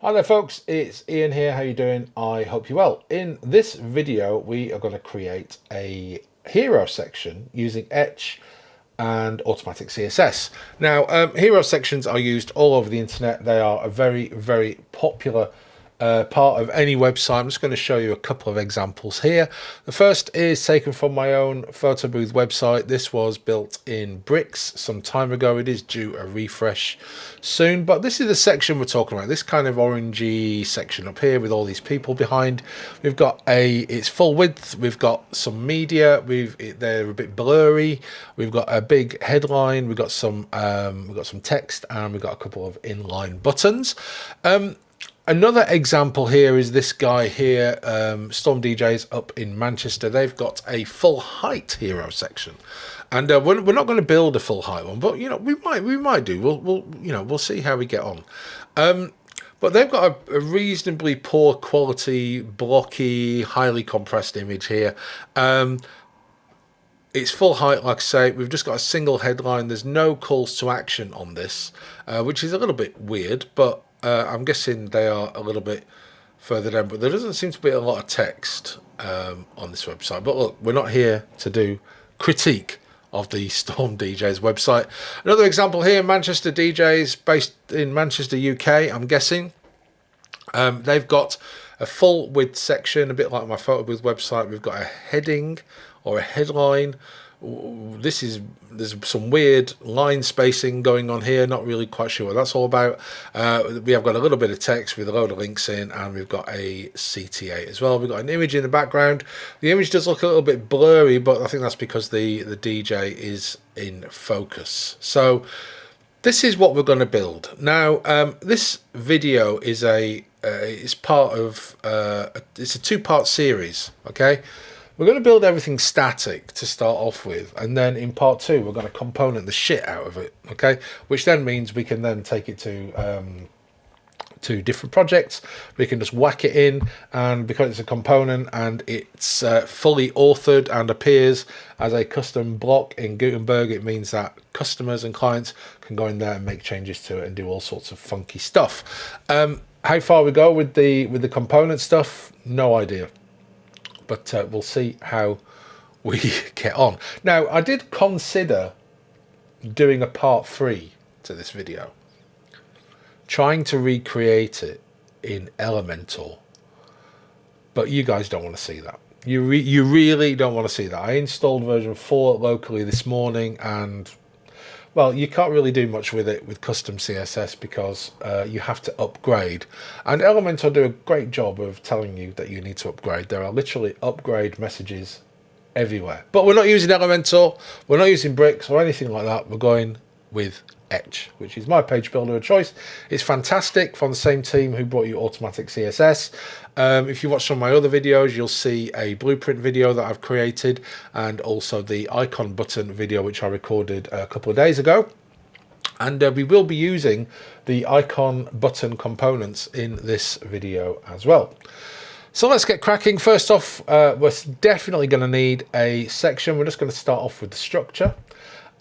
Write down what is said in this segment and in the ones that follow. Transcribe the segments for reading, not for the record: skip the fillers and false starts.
Hi there folks, it's Ian here. How you doing? I hope you're well. In this video we are going to create a hero section using Etch and automatic CSS. Now hero sections are used all over the internet. They are a very popular part of any website. I'm just going to show you a couple of examples here. The first is taken from my own photo booth website. This was built in bricks some time ago. It is due a refresh soon, but this is the section we're talking about, this kind of orangey section up here with all these people behind. We've got it's full width, we've got some media, they're a bit blurry, we've got a big headline, we've got some text, and we've got a couple of inline buttons. Another example here is this guy here, Storm DJs up in Manchester. They've got a full height hero section, and we're not going to build a full height one, but we might do. We'll see how we get on. But they've got a reasonably poor quality, blocky, highly compressed image here. It's full height, like I say. We've just got a single headline. There's no calls to action on this, which is a little bit weird, but I'm guessing they are a little bit further down. But there doesn't seem to be a lot of text on this website. But look, we're not here to do critique of the Storm DJs website. Another example here, Manchester DJs, based in Manchester, UK, I'm guessing. They've got a full width section, a bit like my photo booth website. We've got a heading or a headline. There's some weird line spacing going on here, not really quite sure what that's all about. We have got a little bit of text with a load of links in, and we've got a CTA as well. We've got an image in the background. The image does look a little bit blurry, but I think that's because the DJ is in focus. So this is what we're going to build. Now this video is it's part of it's a two-part series, okay? We're going to build everything static to start off with, and then in part two we're going to component the shit out of it, okay? Which then means we can then take it to different projects. We can just whack it in, and because it's a component and it's fully authored and appears as a custom block in Gutenberg, it means that customers and clients can go in there and make changes to it and do all sorts of funky stuff. How far we go with the component stuff, no idea. But we'll see how we get on. Now, I did consider doing a part 3 to this video, trying to recreate it in Elementor, but you guys don't want to see that. You really don't want to see that. I installed version 4 locally this morning, and well, you can't really do much with it with custom CSS because you have to upgrade. And Elementor do a great job of telling you that you need to upgrade. There are literally upgrade messages everywhere. But we're not using Elementor, we're not using bricks or anything like that. We're going with Etch, which is my page builder of choice. It's fantastic, from the same team who brought you automatic CSS. If you watch some of my other videos, you'll see a blueprint video that I've created, and also the icon button video which I recorded a couple of days ago. And we will be using the icon button components in this video as well. So let's get cracking. First off, we're definitely going to need a section. We're just going to start off with the structure.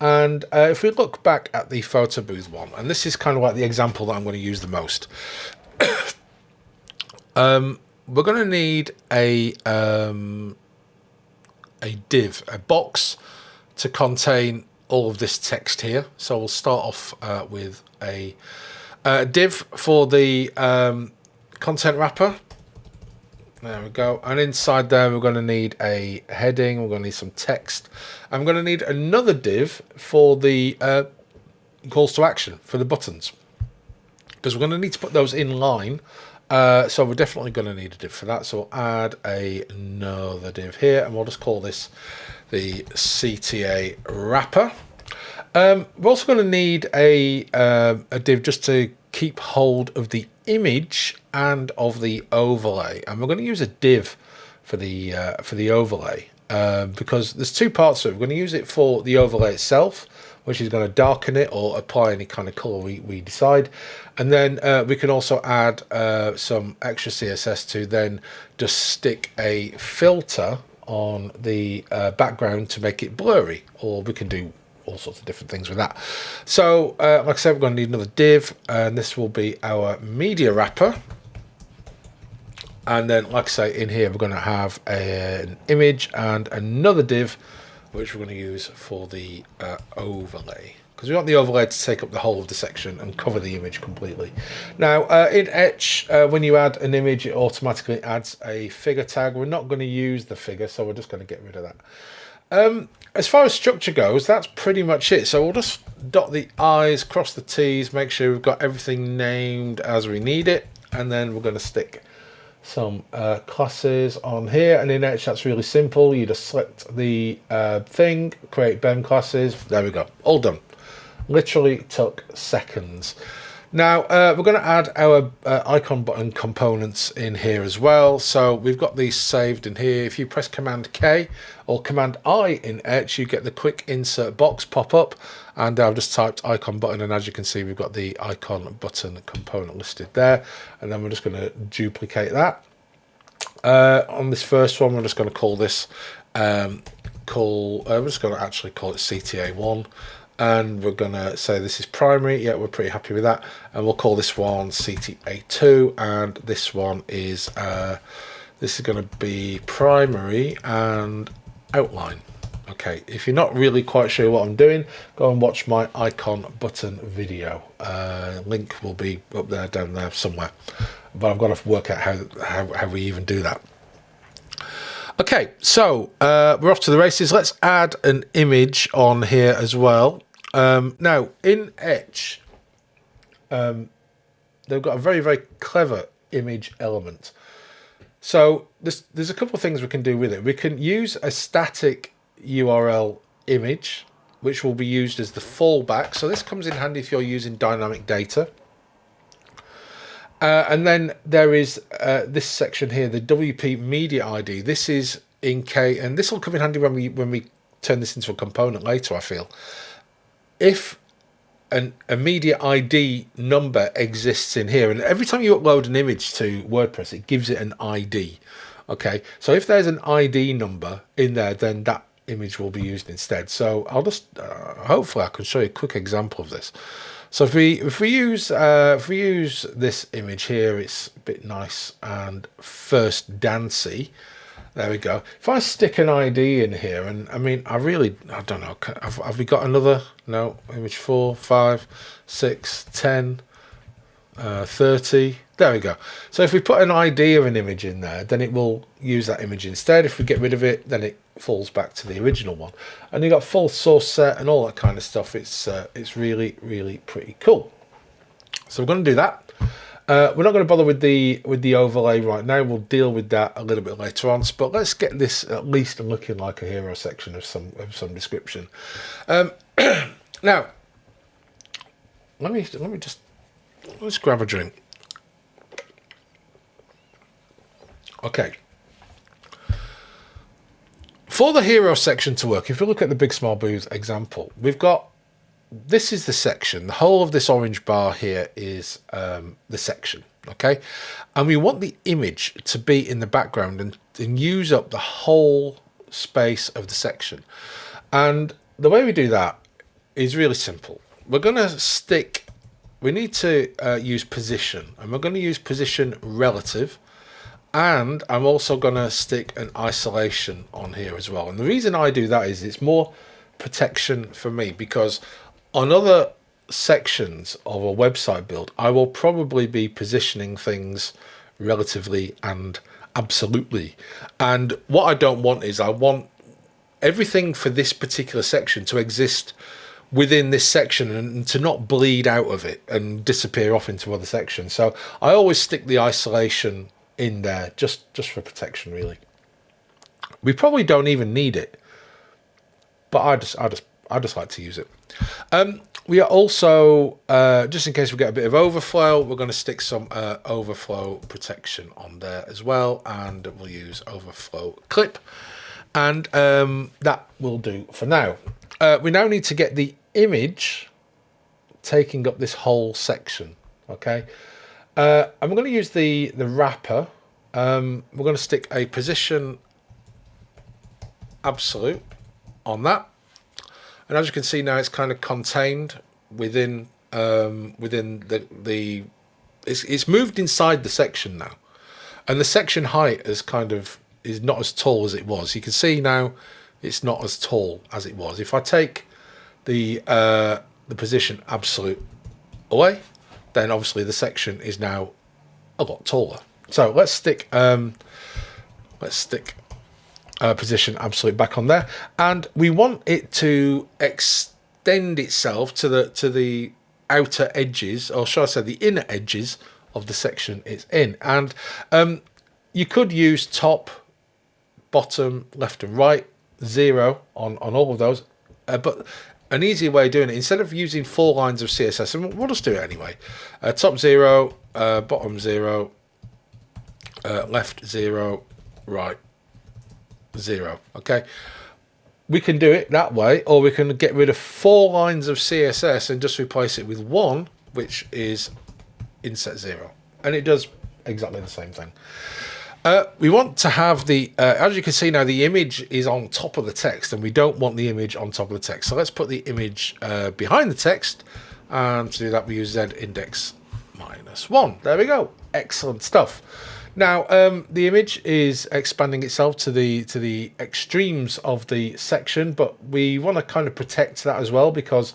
And if we look back at the photo booth one, and this is kind of like the example that I'm going to use the most, we're going to need a div, a box to contain all of this text here. So we'll start off with a div for the content wrapper. There we go. And inside there, we're going to need a heading. We're going to need some text. I'm going to need another div for the calls to action, for the buttons, because we're going to need to put those in line. So we're definitely going to need a div for that. So we'll add another div here, and we'll just call this the CTA wrapper. We're also going to need a div just to keep hold of the image and of the overlay, and we're going to use a div for the overlay because there's two parts to it. We're going to use it for the overlay itself, which is going to darken it or apply any kind of color we decide, and then we can also add some extra CSS to then just stick a filter on the background to make it blurry, or we can do all sorts of different things with that. So like I said, we're going to need another div, and this will be our media wrapper. And then, like I say, in here we're going to have an image and another div, which we're going to use for the overlay, because we want the overlay to take up the whole of the section and cover the image completely. Now, in Etch, when you add an image, it automatically adds a figure tag. We're not going to use the figure, so we're just going to get rid of that. As far as structure goes, that's pretty much it. So we'll just dot the I's, cross the T's, make sure we've got everything named as we need it, and then we're going to stick some classes on here. And in Etch, that's really simple. You just select the thing, create BEM classes. There we go, all done. Literally took seconds. Now we're going to add our icon button components in here as well. So we've got these saved in here. If you press Command K or Command I in Etch, you get the quick insert box pop up, and I've just typed icon button, and as you can see, we've got the icon button component listed there. And then we're just going to duplicate that. On this first one, we're just going to call this we're just going to actually call it CTA1. And we're going to say this is primary. Yeah, we're pretty happy with that. And we'll call this one CTA2. And this one is, this is going to be primary and outline. Okay, if you're not really quite sure what I'm doing, go and watch my icon button video. Link will be up there, down there somewhere. But I've got to work out how we even do that. Okay, so we're off to the races. Let's add an image on here as well. Now, in Etch, they've got a very, very clever image element. So there's a couple of things we can do with it. We can use a static URL image, which will be used as the fallback. So this comes in handy if you're using dynamic data. And then there is this section here, the WP Media ID. This is in K, and this will come in handy when we turn this into a component later, I feel. If a media ID number exists in here, and every time you upload an image to WordPress, it gives it an ID. Okay, so if there's an ID number in there, then that image will be used instead. So I'll just hopefully I can show you a quick example of this. So if we use this image here, it's a bit nice and first dancey. There we go. If I stick an ID in here, and I mean, I don't know, have we got another? No, image 4, 5, 6, 10, 30. There we go. So if we put an ID of an image in there, then it will use that image instead. If we get rid of it, then it falls back to the original one. And you got full source set and all that kind of stuff. It's really, really pretty cool. So we're going to do that. We're not going to bother with the overlay right now. We'll deal with that a little bit later on. But let's get this at least looking like a hero section of some description. Now, let's grab a drink. Okay. For the hero section to work, if you look at the Big Small Booze example, we've got, this is the section. The whole of this orange bar here is the section, okay? And we want the image to be in the background and use up the whole space of the section. And the way we do that is really simple. We're going to we need to use position, and we're going to use position relative. And I'm also going to stick an isolation on here as well. And the reason I do that is it's more protection for me, because on other sections of a website build, I will probably be positioning things relatively and absolutely. And what I don't want is, I want everything for this particular section to exist within this section and to not bleed out of it and disappear off into other sections. So I always stick the isolation in there just for protection, really. We probably don't even need it, but I just like to use it. We are also just in case we get a bit of overflow, we're going to stick some overflow protection on there as well, and we'll use overflow clip, and that will do for now. We now need to get the image taking up this whole section. Okay. And we're going to use the wrapper. We're going to stick a position absolute on that. and as you can see now, it's kind of contained within within the it's moved inside the section now, and the section height is not as tall as it was. You can see now it's not as tall as it was. If I take the position absolute away, then obviously the section is now a lot taller. So let's stick position absolute back on there, and we want it to extend itself to the outer edges, or shall I say the inner edges of the section it's in. And you could use top, bottom, left and right, 0 on all of those, but an easier way of doing it, instead of using 4 lines of CSS, and we'll just do it anyway, top 0, bottom 0, left 0, right 0. Okay, we can do it that way, or we can get rid of 4 lines of CSS and just replace it with 1, which is inset 0, and it does exactly the same thing. We want to have the as you can see now, the image is on top of the text, and we don't want the image on top of the text, so let's put the image behind the text, and to do that we use z index -1. There we go. Excellent stuff. Now the image is expanding itself to the extremes of the section, but we want to kind of protect that as well, because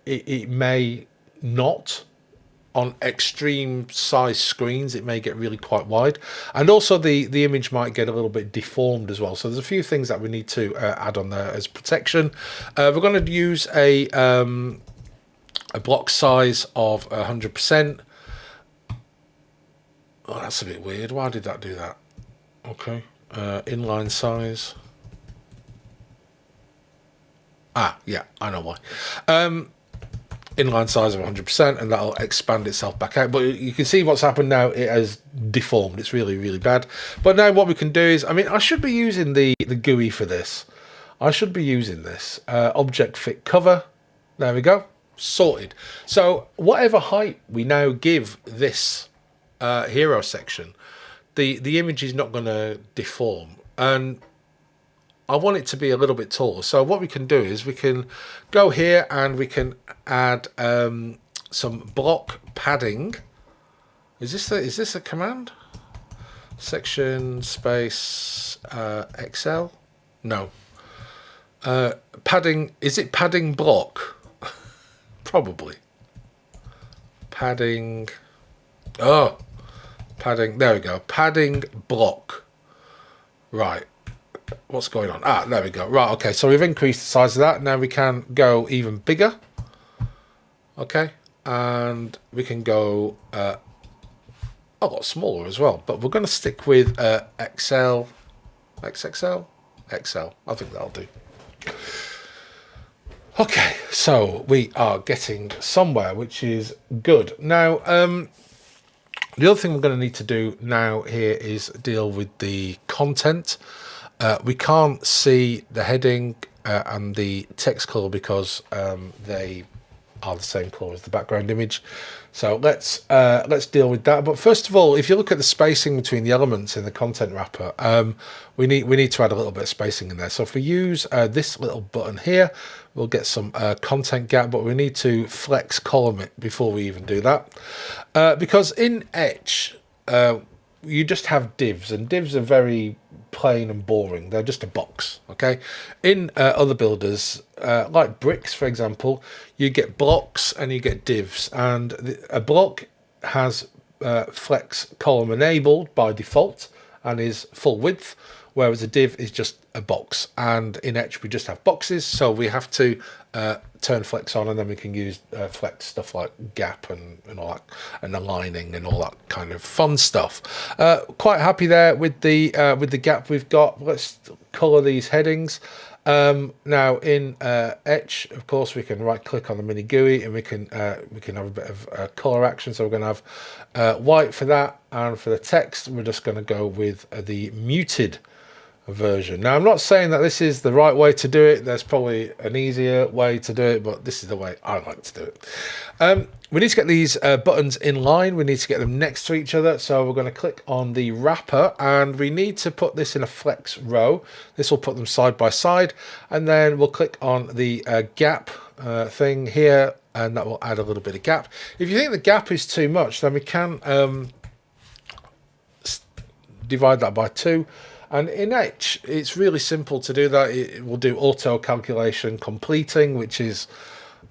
it may not, on extreme size screens, it may get really quite wide, and also the image might get a little bit deformed as well. So there's a few things that we need to add on there as protection. We're going to use a block size of 100%. Oh, that's a bit weird. Why did that do that? Okay, inline size. Yeah, I know why. Inline size of 100%, and that'll expand itself back out. But you can see what's happened now. It has deformed. It's really, really bad. But now what we can do is, I mean, I should be using the GUI for this. I should be using this object fit cover. There we go. Sorted. So whatever height we now give this hero section, the image is not going to deform, and I want it to be a little bit taller. So what we can do is we can go here and we can add some block padding. Is this a command? Section space XL? No. Padding. Is it padding block? Probably. Padding. Oh, padding. There we go. Padding block. Right. What's going on? There we go. Right, okay, so we've increased the size of that. Now we can go even bigger. Okay, and we can go a lot smaller as well, but we're going to stick with XL, XXL, XL. I think that'll do. Okay, so we are getting somewhere, which is good. Now, the other thing we're going to need to do now here is deal with the content. We can't see the heading and the text color because they are the same color as the background image. So let's deal with that. But first of all, if you look at the spacing between the elements in the content wrapper, we need to add a little bit of spacing in there. So if we use this little button here, we'll get some content gap, but we need to flex column it before we even do that, because in Etch you just have divs, and divs are very plain and boring. They're just a box. Okay, in other builders like bricks, for example, you get blocks and you get divs, and a block has flex column enabled by default and is full width, whereas a div is just a box. And in Etch we just have boxes, so we have to turn flex on, and then we can use flex stuff like gap and all that, and aligning and all that kind of fun stuff. Quite happy there with the gap we've got. Let's color these headings. Now in Etch, of course, we can right click on the mini GUI and we can have a bit of color action. So we're going to have white for that, and for the text we're just going to go with the muted version. Now, I'm not saying that this is the right way to do it. There's probably an easier way to do it, but this is the way I like to do it. We need to get these buttons in line. We need to get them next to each other. So we're going to click on the wrapper, and we need to put this in a flex row. This will put them side by side, and then we'll click on the gap thing here, and that will add a little bit of gap. If you think the gap is too much, then we can divide that by 2. And in Etch, it's really simple to do that. It will do auto calculation completing, which is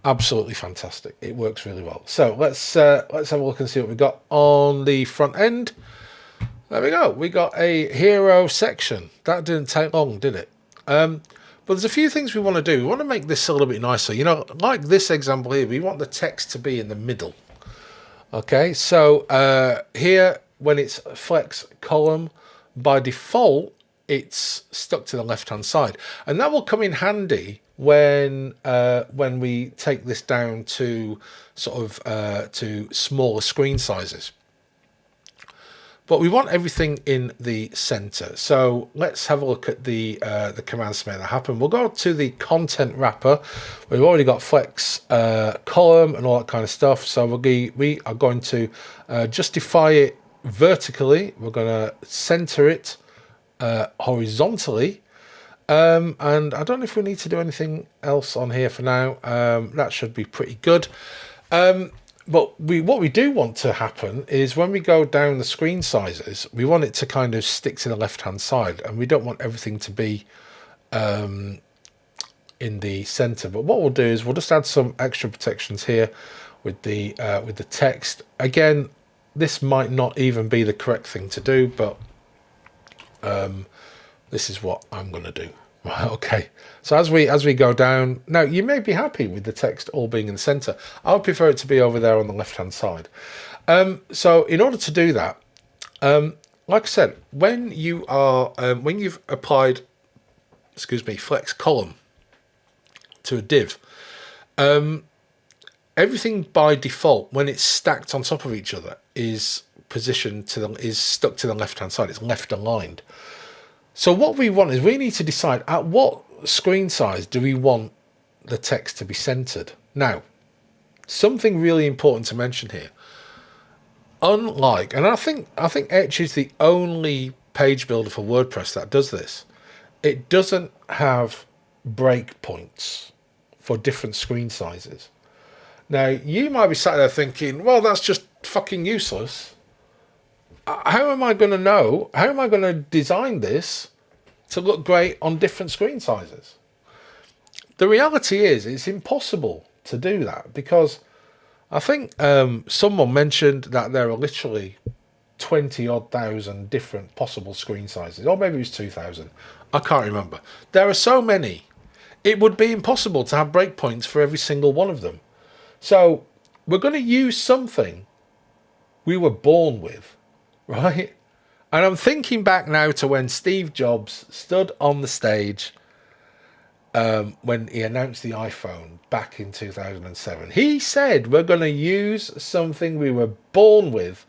absolutely fantastic. It works really well. So let's have a look and see what we've got on the front end. There we go. We got a hero section. That didn't take long, did it? But there's a few things we want to do. We want to make this a little bit nicer. You know, like this example here, we want the text to be in the middle. Okay, so here, when it's flex column, by default, it's stuck to the left-hand side, and that will come in handy when we take this down to sort of to smaller screen sizes. But we want everything in the center. So let's have a look at the commands to make that happen. We'll go to the content wrapper. We've already got flex column and all that kind of stuff. So we are going to justify it vertically. We're going to center it horizontally. And I don't know if we need to do anything else on here for now. That should be pretty good. But what we do want to happen is when we go down the screen sizes, we want it to kind of stick to the left-hand side, and we don't want everything to be in the center. But what we'll do is we'll just add some extra protections here with the text. Again, this might not even be the correct thing to do, but this is what I'm going to do. Right, okay, so as we go down now, you may be happy with the text all being in the center. I would prefer it to be over there on the left hand side. So in order to do that, like I said, when you are when you've applied flex column to a div, everything by default, when it's stacked on top of each other, is stuck to the left hand side. It's left aligned. So what we want is we need to decide at what screen size do we want the text to be centered. Now, something really important to mention here. Unlike, and I think Etch is the only page builder for WordPress that does this. It doesn't have breakpoints for different screen sizes. Now, you might be sat there thinking, well, that's just fucking useless. How am I going to know? How am I going to design this to look great on different screen sizes? The reality is it's impossible to do that, because I think someone mentioned that there are literally 20-odd thousand different possible screen sizes, or maybe it was 2,000. I can't remember. There are so many. It would be impossible to have breakpoints for every single one of them. So we're going to use something we were born with. Right? And I'm thinking back now to when Steve Jobs stood on the stage when he announced the iPhone back in 2007. He said, we're going to use something we were born with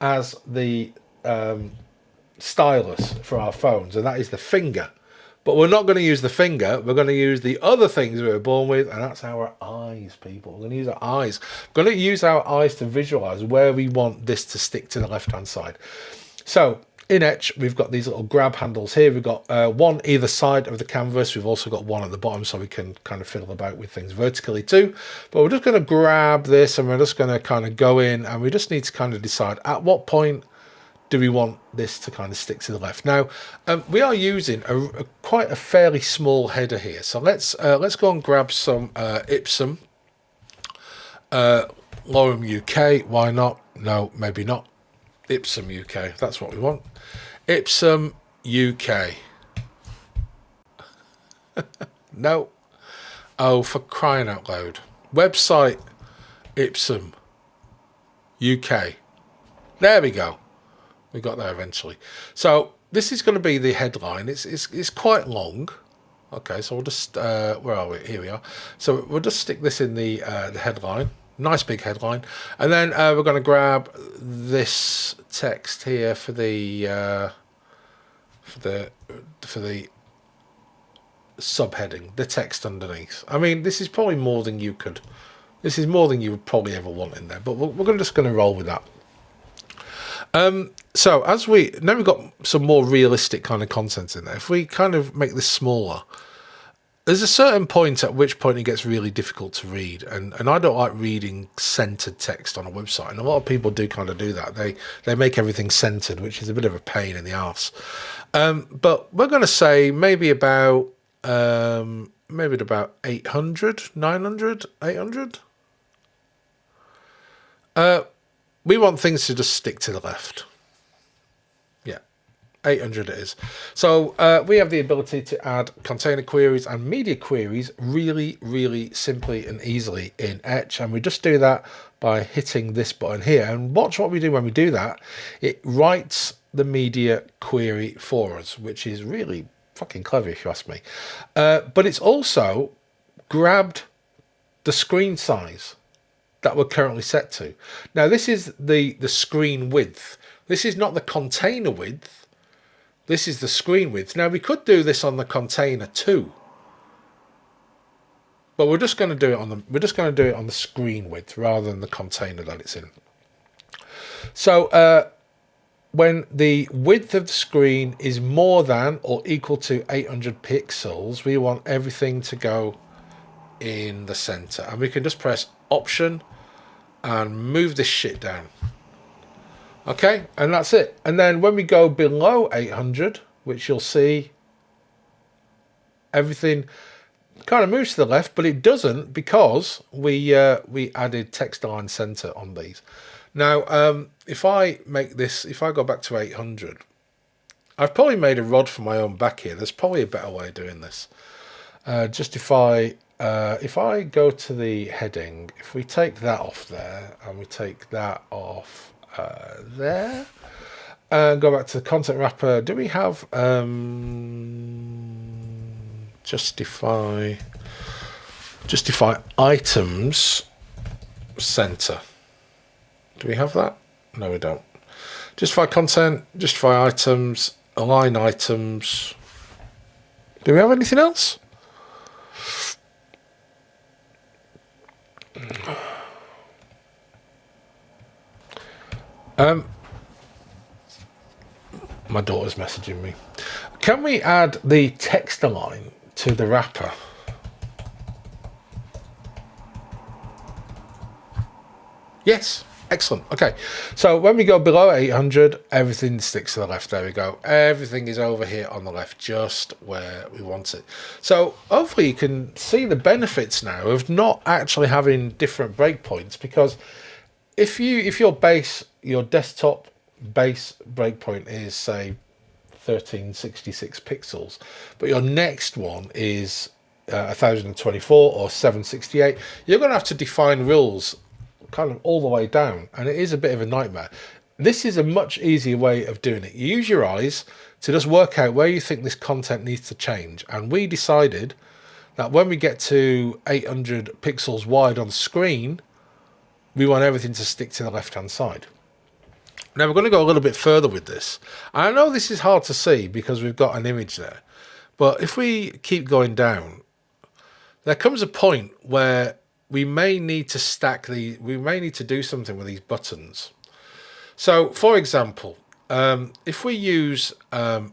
as the stylus for our phones, and that is the finger. But we're not going to use the finger. We're going to use the other things we were born with, and that's our eyes, people. We're going to use our eyes. We're going to use our eyes to visualize where we want this to stick to the left-hand side. So in Etch, we've got these little grab handles here. We've got one either side of the canvas. We've also got one at the bottom, so we can kind of fiddle about with things vertically too. But we're just going to grab this, and we're just going to kind of go in, and we just need to kind of decide at what point do we want this to kind of stick to the left. Now, we are using quite a fairly small header here. So let's go and grab some Ipsum. Lorem UK, why not? No, maybe not. Ipsum UK, that's what we want. Ipsum UK. No. Oh, for crying out loud. Website Ipsum UK. There we go. We got there eventually. So this is going to be the headline. It's quite long. Okay, so we'll just where are we? Here we are. So we'll just stick this in the headline. Nice big headline, and then we're going to grab this text here for the for the subheading, the text underneath. I mean, this is probably more than you could. This is more than you would probably ever want in there, but we're just going to roll with that. So as now we've got some more realistic kind of content in there. If we kind of make this smaller, there's a certain point at which point it gets really difficult to read, and I don't like reading centered text on a website, and a lot of people do kind of do that. They make everything centered, which is a bit of a pain in the arse. But we're going to say maybe about 800, 900, 800. We want things to just stick to the left. 800 it is. So we have the ability to add container queries and media queries really, really simply and easily in Etch. And we just do that by hitting this button here. And watch what we do when we do that. It writes the media query for us, which is really fucking clever if you ask me. But it's also grabbed the screen size that we're currently set to. Now this is the screen width. This is not the container width. This is the screen width. Now we could do this on the container too, but we're just going to do it on the screen width rather than the container that it's in. So when the width of the screen is more than or equal to 800 pixels, we want everything to go in the center, and we can just press Option and move this shit down. Okay, and that's it. And then when we go below 800, which you'll see, everything kind of moves to the left, but it doesn't because we added text align center on these. Now, if I go back to 800, I've probably made a rod for my own back here. There's probably a better way of doing this. Just if I go to the heading, if we take that off there and we take that off there, and go back to the content wrapper. Do we have justify items center? Do we have that? No, we don't. Justify content, justify items, align items. Do we have anything else? My daughter's messaging me. Can we add the text align to the wrapper? Yes, excellent. Okay, so when we go below 800, everything sticks to the left. There we go. Everything is over here on the left, just where we want it. So hopefully you can see the benefits now of not actually having different breakpoints, because if your desktop base breakpoint is say 1366 pixels, but your next one is 1024 or 768, you're going to have to define rules kind of all the way down, and it is a bit of a nightmare. This is a much easier way of doing it. You use your eyes to just work out where you think this content needs to change, and we decided that when we get to 800 pixels wide on the screen, we want everything to stick to the left hand side. Now we're going to go a little bit further with this. I know this is hard to see because we've got an image there, but if we keep going down, there comes a point where we may need to we may need to do something with these buttons. So for example, if we use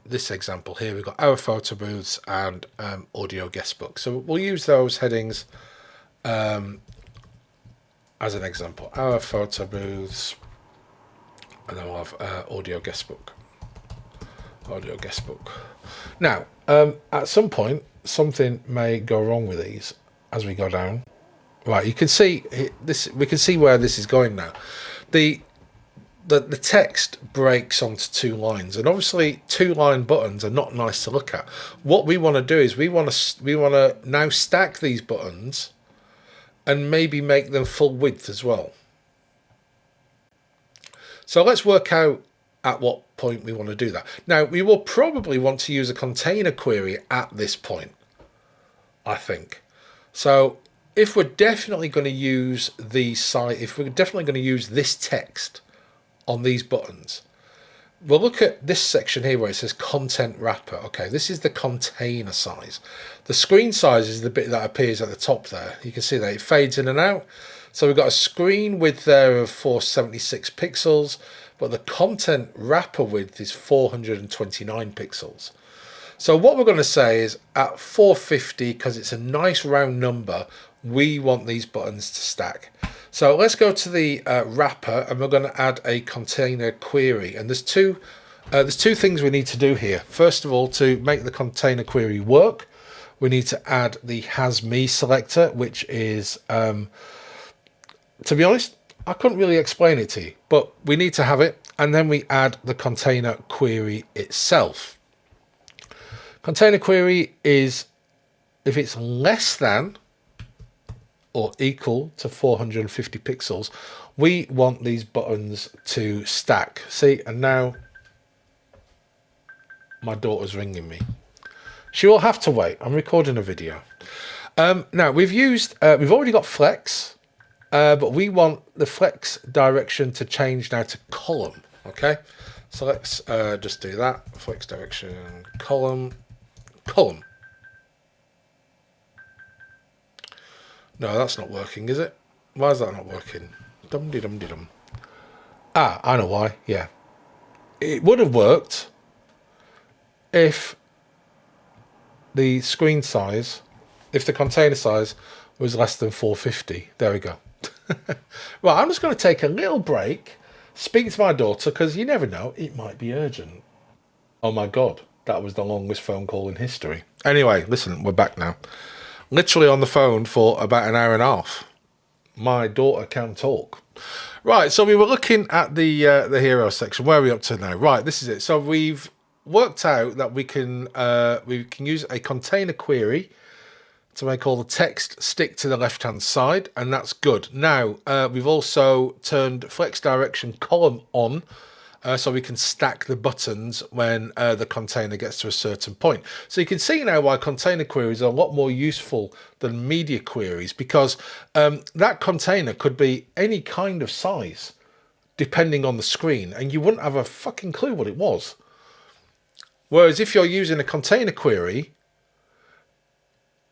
this example here, we've got our photo booths and audio guestbook. So we'll use those headings as an example. Our photo booths, and then we'll have audio guestbook. Audio guestbook. Now, at some point, something may go wrong with these as we go down. Right, you can see this. We can see where this is going now. The text breaks onto two lines, and obviously two-line buttons are not nice to look at. What we want to do is we want to now stack these buttons and maybe make them full width as well. So let's work out at what point we want to do that. Now, we will probably want to use a container query at this point, I think. So if we're definitely going to use if we're definitely going to use this text on these buttons, we'll look at this section here where it says content wrapper. Okay, this is the container size. The screen size is the bit that appears at the top there. You can see that it fades in and out. So we've got a screen width there of 476 pixels, but the content wrapper width is 429 pixels. So what we're going to say is at 450, because it's a nice round number, we want these buttons to stack. So let's go to the wrapper, and we're going to add a container query. And there's two things we need to do here. First of all, to make the container query work, we need to add the has me selector, which is, to be honest, I couldn't really explain it to you, but we need to have it. And then we add the container query itself. Container query is if it's less than or equal to 450 pixels, we want these buttons to stack. See, and now my daughter's ringing me. She will have to wait. I'm recording a video. Now we've already got flex, but we want the flex direction to change now to column. Okay, so let's just do that. Flex direction, column. No, that's not working, is it? Why is that not working? Dum-de-dum-de-dum. Ah, I know why. Yeah. It would have worked if the screen size, if the container size was less than 450. There we go. Right, I'm just going to take a little break, speak to my daughter, because you never know, it might be urgent. Oh my God. That was the longest phone call in history. Anyway, listen, we're back now. Literally on the phone for about an hour and a half. My daughter can talk. Right, so we were looking at the hero section. Where are we up to now? Right, this is it. So we've worked out that we can use a container query to make all the text stick to the left-hand side, and that's good. Now, we've also turned flex direction column on, so we can stack the buttons when the container gets to a certain point. So you can see now why container queries are a lot more useful than media queries, because that container could be any kind of size depending on the screen, and you wouldn't have a fucking clue what it was. Whereas if you're using a container query,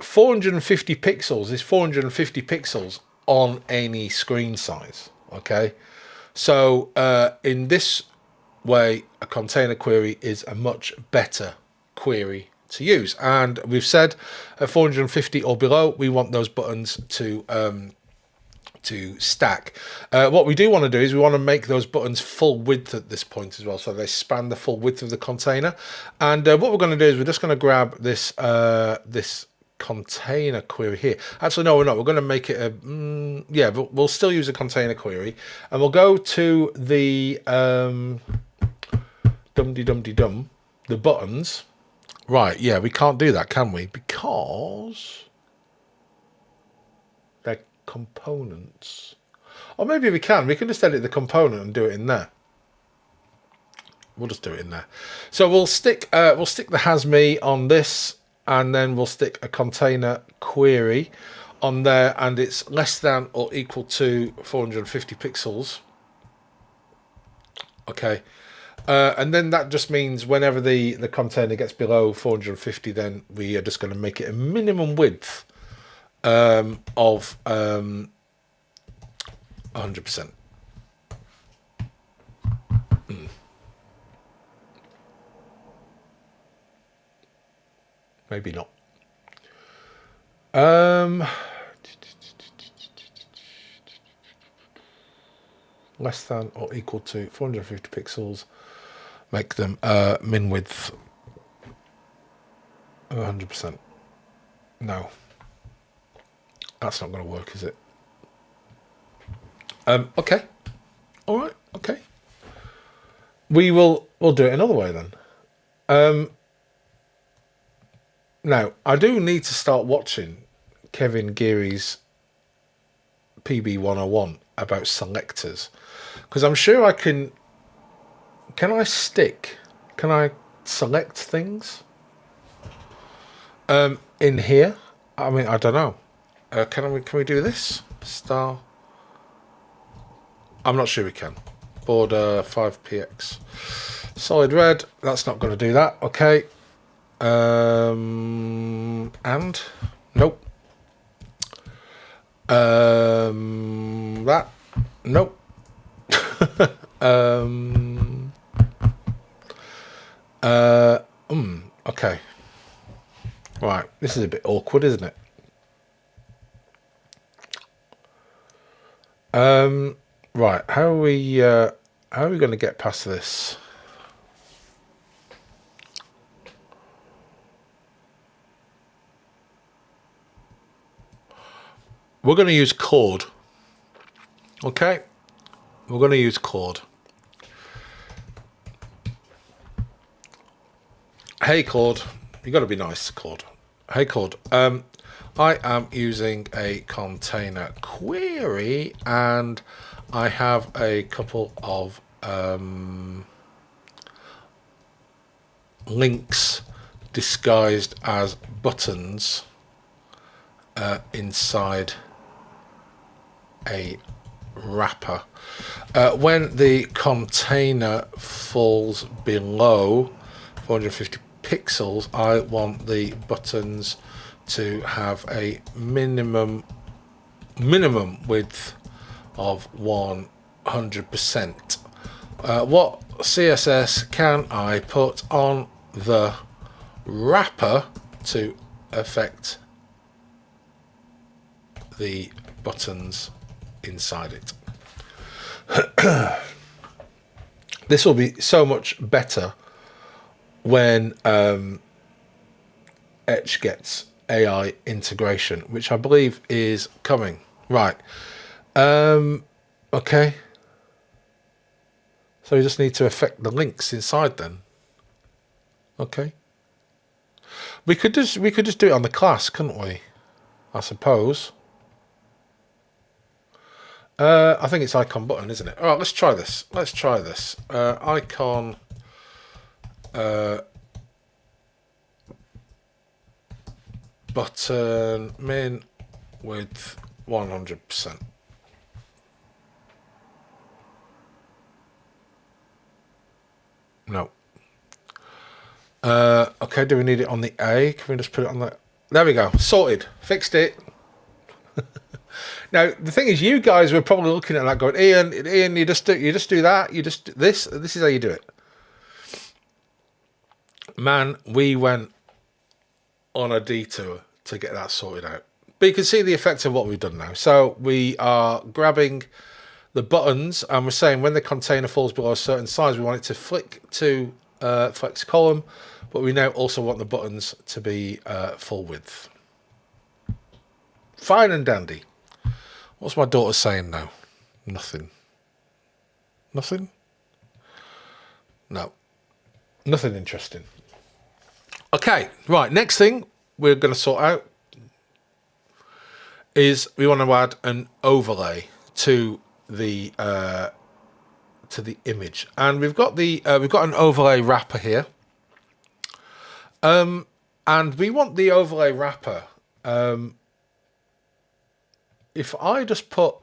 450 pixels is 450 pixels on any screen size. Okay, so in this way, a container query is a much better query to use. And we've said at 450 or below, we want those buttons to stack. What we do want to do is we want to make those buttons full width at this point as well, so they span the full width of the container. And what we're going to do is we're just going to grab this this container query here. Actually, no, we're not. We're going to make it a yeah, but we'll still use a container query, and we'll go to the the buttons. Right, yeah, we can't do that, can we? Because they're components. Or maybe we can. We can just edit the component and do it in there. We'll just do it in there. So we'll stick the has me on this, and then we'll stick a container query on there, and it's less than or equal to 450 pixels. Okay. And then that just means whenever the container gets below 450, then we are just going to make it a minimum width of 100%. Maybe not. Less than or equal to 450 pixels. Make them min width 100%. No, that's not going to work, is it? Okay. All right. Okay. We'll do it another way then. Now I do need to start watching Kevin Geary's PB 101 about selectors, because I'm sure I can. Can I select things in here? I mean, I don't know. Can we do this? Star. I'm not sure we can. Border 5px. Solid red, that's not going to do that. Okay. And nope. That nope. Okay. Right, this is a bit awkward, isn't it? Right, how are we going to get past this? We're going to use chord. Okay, we're going to use chord. Hey chord, you got to be nice, chord. Hey chord. I am using a container query, and I have a couple of links disguised as buttons inside a wrapper. When the container falls below 450 pixels, I want the buttons to have a minimum width of 100%. What CSS can I put on the wrapper to affect the buttons inside it? This will be so much better when ETCH gets AI integration, which I believe is coming. Right. Okay. So we just need to affect the links inside then. Okay. We could just do it on the class, couldn't we? I suppose. I think it's icon button, isn't it? All right, let's try this. Icon button min width 100%. No. Okay, do we need it on the A? Can we just put it on the... There we go. Sorted. Fixed it. Now, the thing is, you guys were probably looking at that going, Ian, you just do that. You just... This is how you do it. Man, we went on a detour to get that sorted out. But you can see the effect of what we've done now. So we are grabbing the buttons, and we're saying when the container falls below a certain size, we want it to flick to flex column, but we now also want the buttons to be full width. Fine and dandy. What's my daughter saying now? Nothing. Nothing? No. Nothing interesting. Okay, right, next thing we're going to sort out is we want to add an overlay to the image, and we've got an overlay wrapper here, and we want the overlay wrapper. If I just put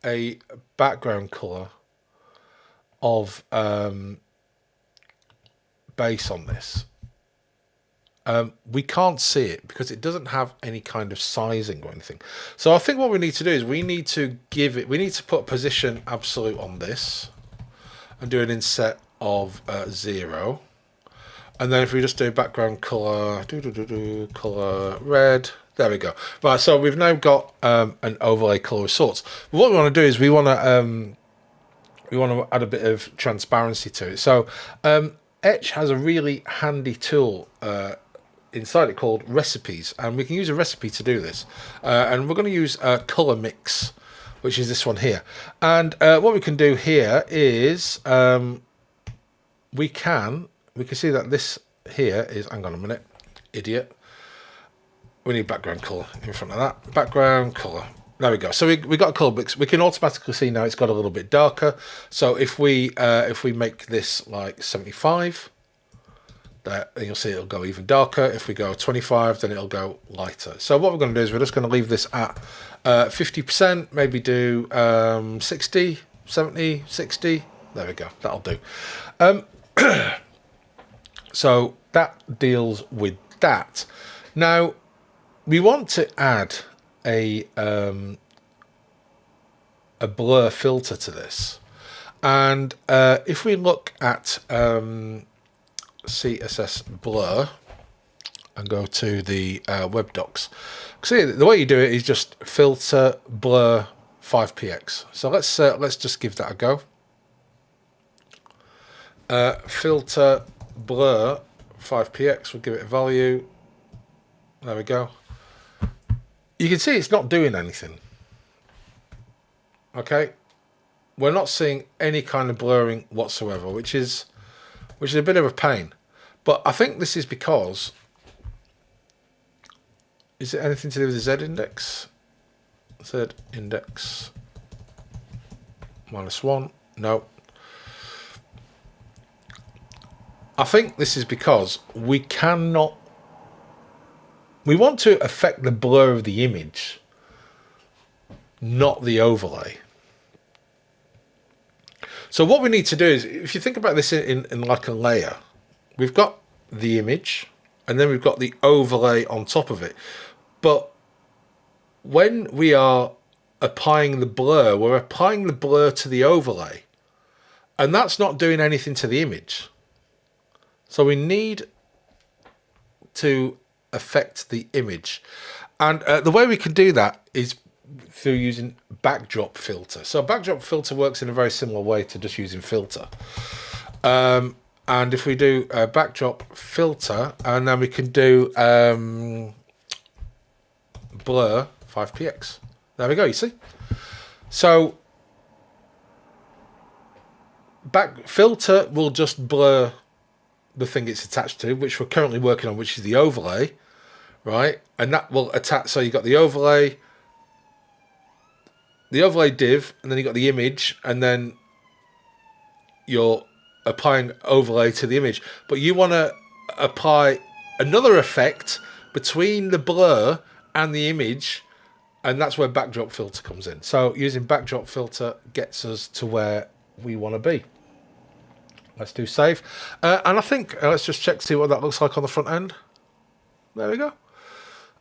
a background color of base on this, we can't see it because it doesn't have any kind of sizing or anything. So I think what we need to do is we need to put position absolute on this and do an inset of 0. And then if we just do background color, color red, there we go. Right, so we've now got an overlay color of sorts. But what we want to do is we want to add a bit of transparency to it. So ETCH has a really handy tool inside it called recipes, and we can use a recipe to do this. And we're going to use a color mix, which is this one here. And what we can do here is we can see that this here is, hang on a minute, idiot. We need background color in front of that. Background color. There we go. So we got a color mix. We can automatically see now it's got a little bit darker. So if we make this like 75, that you'll see it'll go even darker. If we go 25, then it'll go lighter. So what we're going to do is we're just going to leave this at 50%. Maybe do 60, 70, 60. There we go. That'll do. So that deals with that. Now we want to add a blur filter to this, and if we look at CSS blur and go to the web docs, see the way you do it is just filter blur 5px. So let's just give that a go. Filter blur 5px, we'll give it a value. There we go. You can see it's not doing anything. Okay, we're not seeing any kind of blurring whatsoever, which is a bit of a pain. But I think this is because, is it anything to do with the Z index? Z index -1. No. I think this is because we want to affect the blur of the image, not the overlay. So what we need to do is, if you think about this in like a layer, we've got the image and then we've got the overlay on top of it. But when we are applying the blur, we're applying the blur to the overlay, and that's not doing anything to the image. So we need to affect the image. And the way we can do that is through using backdrop filter. So backdrop filter works in a very similar way to just using filter. And if we do backdrop filter, and then we can do blur 5px. There we go, you see? So back filter will just blur the thing it's attached to, which we're currently working on, which is the overlay, right? And that will attach, so you've got the overlay div, and then you've got the image, and then you're applying overlay to the image. But you want to apply another effect between the blur and the image, and that's where backdrop filter comes in. So using backdrop filter gets us to where we want to be. Let's do save. And I think, let's just check to see what that looks like on the front end. There we go.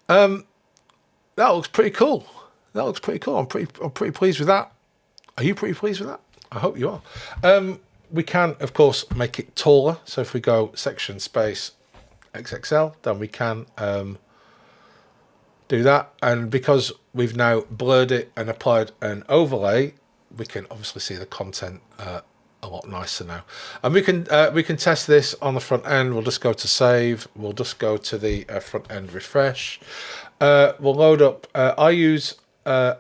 That looks pretty cool. That looks pretty cool. I'm pretty pleased with that. Are you pretty pleased with that? I hope you are. We can, of course, make it taller. So if we go section space XXL, then we can do that. And because we've now blurred it and applied an overlay, we can obviously see the content a lot nicer now. And we can test this on the front end. We'll just go to save. We'll just go to the front end refresh. We'll load up. I use a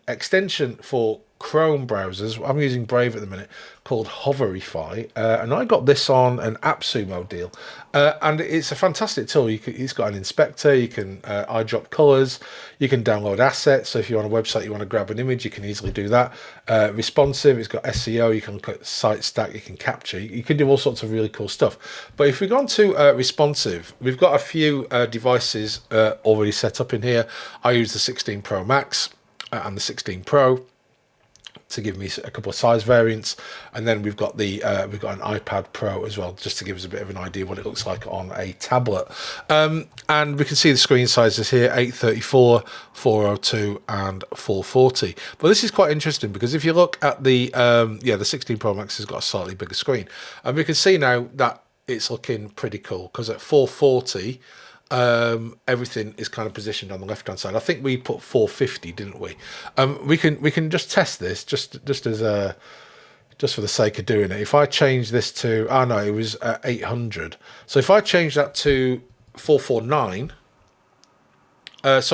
extension for Chrome browsers. I'm using Brave at the minute, called Hoverify, and I got this on an AppSumo deal, and it's a fantastic tool. It's got an inspector. You can eyedrop colors. You can download assets. So if you're on a website, you want to grab an image, you can easily do that. Responsive. It's got SEO. You can look at site stack. You can capture. You can do all sorts of really cool stuff. But if we go on to responsive, we've got a few devices already set up in here. I use the 16 Pro Max and the 16 Pro to give me a couple of size variants, and then we've got an iPad Pro as well, just to give us a bit of an idea what it looks like on a tablet. And we can see the screen sizes here: 834, 402, and 440. But this is quite interesting because if you look at the 16 Pro Max has got a slightly bigger screen, and we can see now that it's looking pretty cool because at 440. Everything is kind of positioned on the left hand side. I think we put 450, didn't we? We can just test this just for the sake of doing it. If I change this to, it was 800. So if I change that to 449, if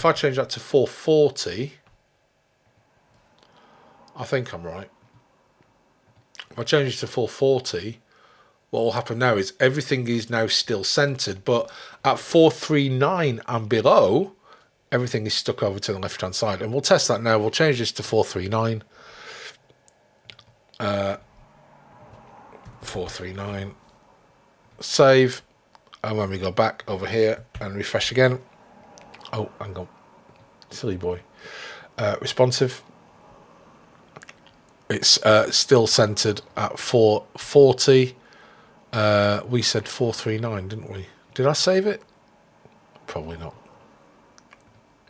I change that to 440, I think I'm right. If I change it to 440. What will happen now is everything is now still centered, but at 439 and below, everything is stuck over to the left-hand side. And we'll test that now. We'll change this to 439. 439. Save. And when we go back over here and refresh again. Oh, hang on. Silly boy. Responsive. It's still centered at 440. We said 439, didn't we? Did I save it? Probably not.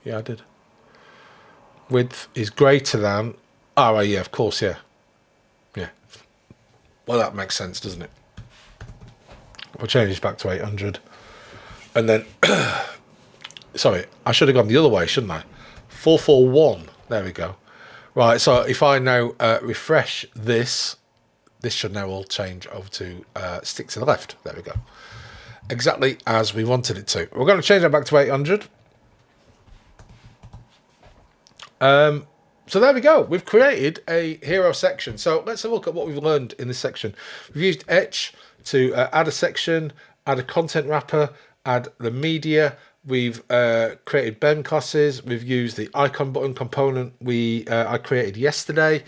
Yeah, I did. Width is greater than... Oh, right, yeah, of course, yeah. Yeah. Well, that makes sense, doesn't it? We'll change this back to 800. And then... sorry, I should have gone the other way, shouldn't I? 441. There we go. Right, so if I now refresh this, this should now all change over to stick to the left. There we go. Exactly as we wanted it to. We're going to change that back to 800. So there we go. We've created a hero section. So let's have a look at what we've learned in this section. We've used ETCH to add a section, add a content wrapper, add the media. We've created BEM classes. We've used the icon button component I created yesterday.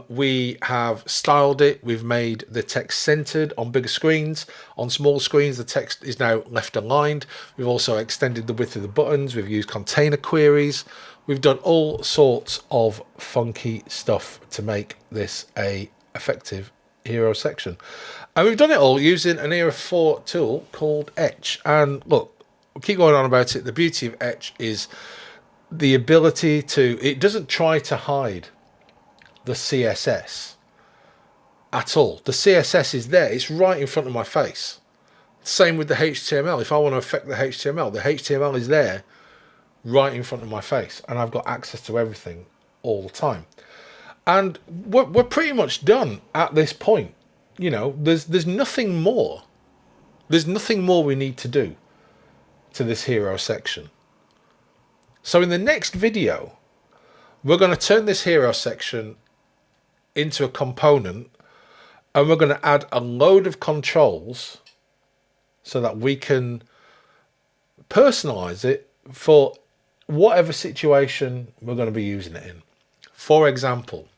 We have styled it. We've made the text centered on bigger screens. On small screens, the text is now left aligned. We've also extended the width of the buttons. We've used container queries. We've done all sorts of funky stuff to make this a effective hero section. And we've done it all using an Era 4 tool called ETCH. And look, we'll keep going on about it. The beauty of ETCH is the ability to... It doesn't try to hide the CSS at all. The CSS is there. It's right in front of my face. Same with the HTML. If I want to affect the HTML is there right in front of my face, and I've got access to everything all the time. And we're pretty much done at this point. You know, there's nothing more. There's nothing more we need to do to this hero section. So in the next video, we're going to turn this hero section into a component, and we're going to add a load of controls so that we can personalize it for whatever situation we're going to be using it in. For example,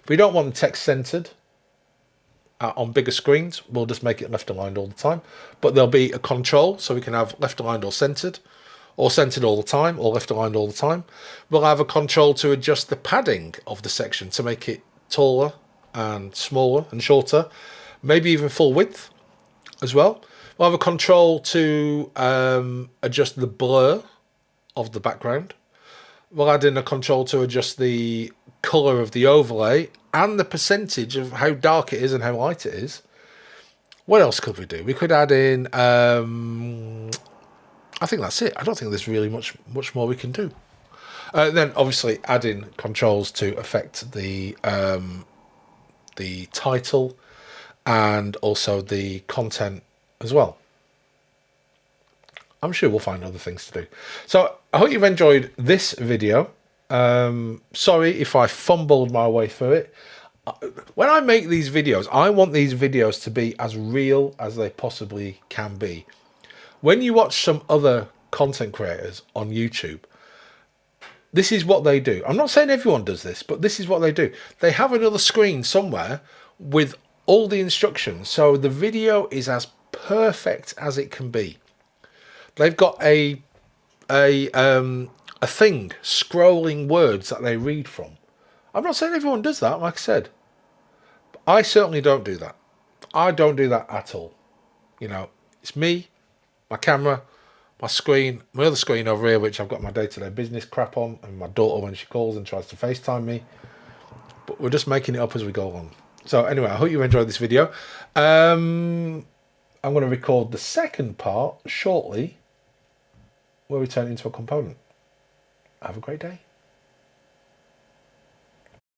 if we don't want the text centered on bigger screens, we'll just make it left aligned all the time. But there'll be a control, so we can have left aligned or centered all the time, or left aligned all the time. We'll have a control to adjust the padding of the section to make it taller and smaller and shorter, maybe even full width as well. We'll have a control to adjust the blur of the background. We'll add in a control to adjust the color of the overlay and the percentage of how dark it is and how light it is. What else could we do? We could add in I think that's it. I don't think there's really much more we can do. Then obviously add in controls to affect the title and also the content as well. I'm sure we'll find other things to do. So I hope you've enjoyed this video. Sorry if I fumbled my way through it. When I make these videos, I want these videos to be as real as they possibly can be. When you watch some other content creators on YouTube, this is what they do. I'm not saying everyone does this, but this is what they do. They have another screen somewhere with all the instructions, so the video is as perfect as it can be. They've got a thing scrolling words that they read from. I'm not saying everyone does that, like I said. I certainly don't do that. I don't do that at all. You know, it's me, my camera, my screen, my other screen over here, which I've got my day-to-day business crap on, and my daughter when she calls and tries to FaceTime me. But we're just making it up as we go along. So anyway, I hope you enjoyed this video. I'm going to record the second part shortly, where we turn it into a component. Have a great day.